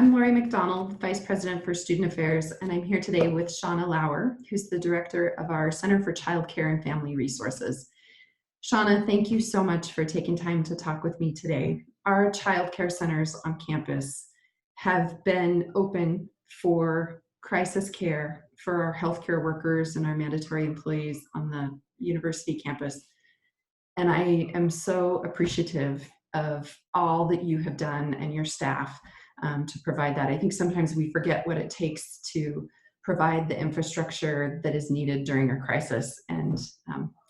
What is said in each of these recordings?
I'm Lori McDonald, Vice President for Student Affairs, and I'm here today with Shauna Lauer, who's the Director of our Center for Child Care and Family Resources. Shauna, thank you so much for taking time to talk with me today. Our child care centers on campus have been open for crisis care for our healthcare workers and our mandatory employees on the university campus. And I am so appreciative of all that you have done and your staff to provide that. I think sometimes we forget what it takes to provide the infrastructure that is needed during a crisis, and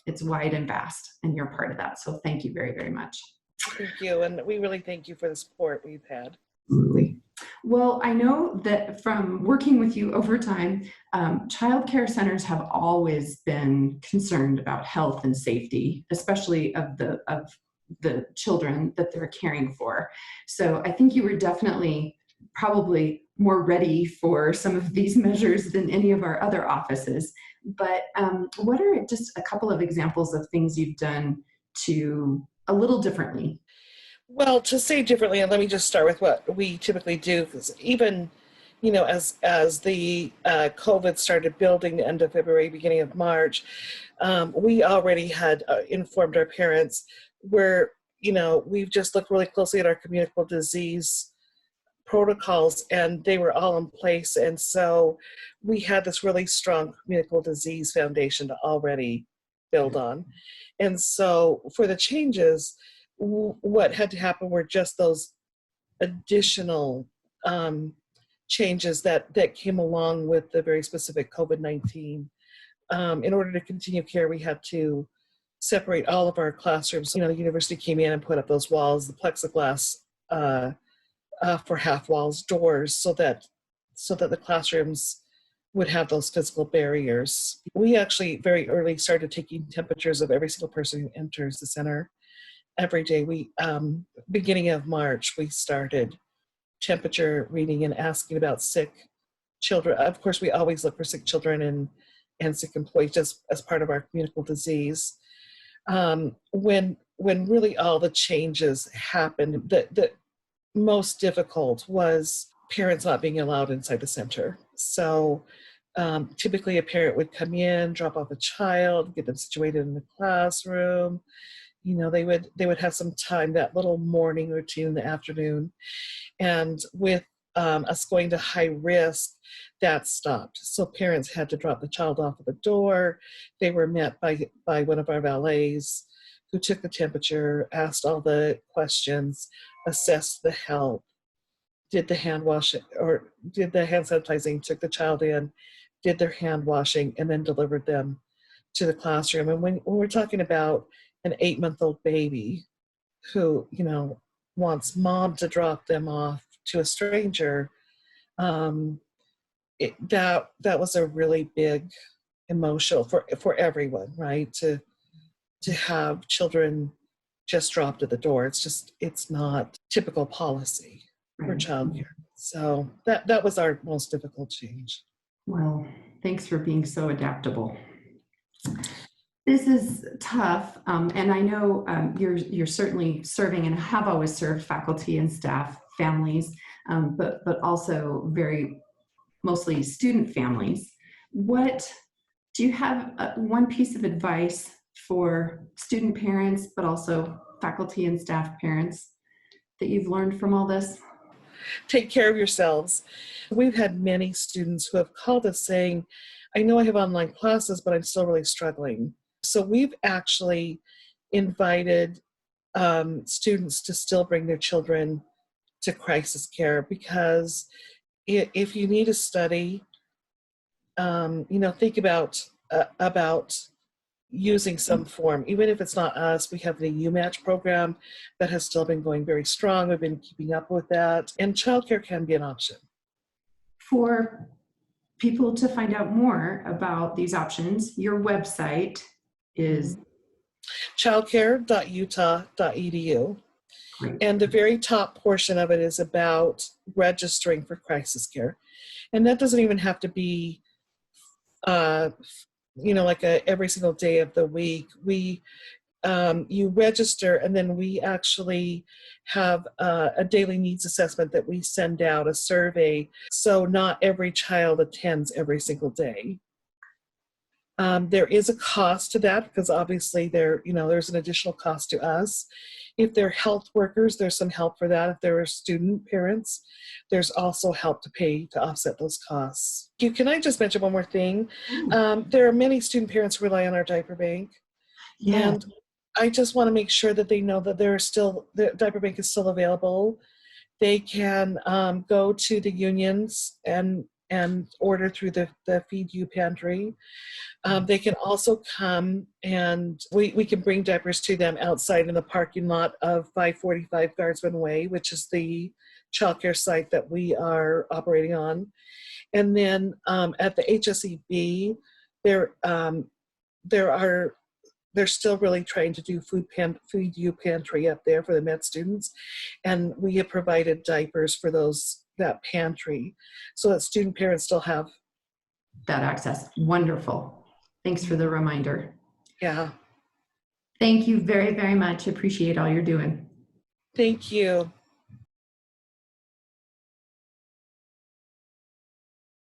it's wide and vast, and you're part of that. So thank you very, very much. Thank you, and we really thank you for the support we've had. Absolutely. Well, I know that from working with you over time, child care centers have always been concerned about health and safety, especially of the children that they're caring for. So I think you were definitely probably more ready for some of these measures than any of our other offices. But what are just a couple of examples of things you've done to a little differently? Well, to say differently, and let me just start with what we typically do, because even, as the COVID started building the end of February, beginning of March, we already had informed our parents we've just looked really closely at our communicable disease protocols, and they were all in place. And so we had this really strong communicable disease foundation to already build on. And so for the changes, what had to happen were just those additional changes that came along with the very specific COVID-19. In order to continue care, we had to separate all of our classrooms. The university came in and put up those walls, the plexiglass for half walls, doors, so that the classrooms would have those physical barriers. We actually very early started taking temperatures of every single person who enters the center. Every day, beginning of March, we started temperature reading and asking about sick children. Of course, we always look for sick children and sick employees just as part of our communicable disease. When really all the changes happened, the most difficult was parents not being allowed inside the center. So typically a parent would come in, drop off a child, get them situated in the classroom. They would have some time, that little morning routine in the afternoon. And with us going to high risk, that stopped. So parents had to drop the child off at the door. They were met by one of our valets who took the temperature, asked all the questions, assessed the health, did the hand washing or did the hand sanitizing, took the child in, did their hand washing, and then delivered them to the classroom. And when we're talking about an 8-month-old baby who, wants mom to drop them off to a stranger, that was a really big emotional for everyone, right? To have children just dropped at the door. It's not typical policy for childcare. So that was our most difficult change. Well, thanks for being so adaptable. This is tough, and I know you're certainly serving and have always served faculty and staff, families, but also mostly student families. What do you have one piece of advice for student parents, but also faculty and staff parents that you've learned from all this? Take care of yourselves. We've had many students who have called us saying, I know I have online classes, but I'm still really struggling. So we've actually invited students to still bring their children to crisis care, because if you need to study, think about using some form. Even if it's not us, we have the UMatch program that has still been going very strong. We've been keeping up with that, and childcare can be an option. For people to find out more about these options, your website is childcare.utah.edu. And the very top portion of it is about registering for crisis care. And that doesn't even have to be, like every single day of the week. you register, and then we actually have a daily needs assessment that we send out, a survey. So not every child attends every single day. There is a cost to that because obviously there's an additional cost to us. If they're health workers, there's some help for that. If there are student parents, there's also help to pay to offset those costs. Can I just mention one more thing? There are many student parents who rely on our diaper bank. Yeah. And I just want to make sure that they know that the Diaper Bank is still available. They can go to the unions and order through the Feed You pantry. They can also come and we can bring diapers to them outside in the parking lot of 545 Guardsman Way, which is the childcare site that we are operating on. And then at the HSEB, they're still really trying to do Feed You pantry up there for the med students, and we have provided diapers for that pantry, so that student parents still have that access. Wonderful. Thanks for the reminder. Yeah. Thank you very, very much. Appreciate all you're doing. Thank you.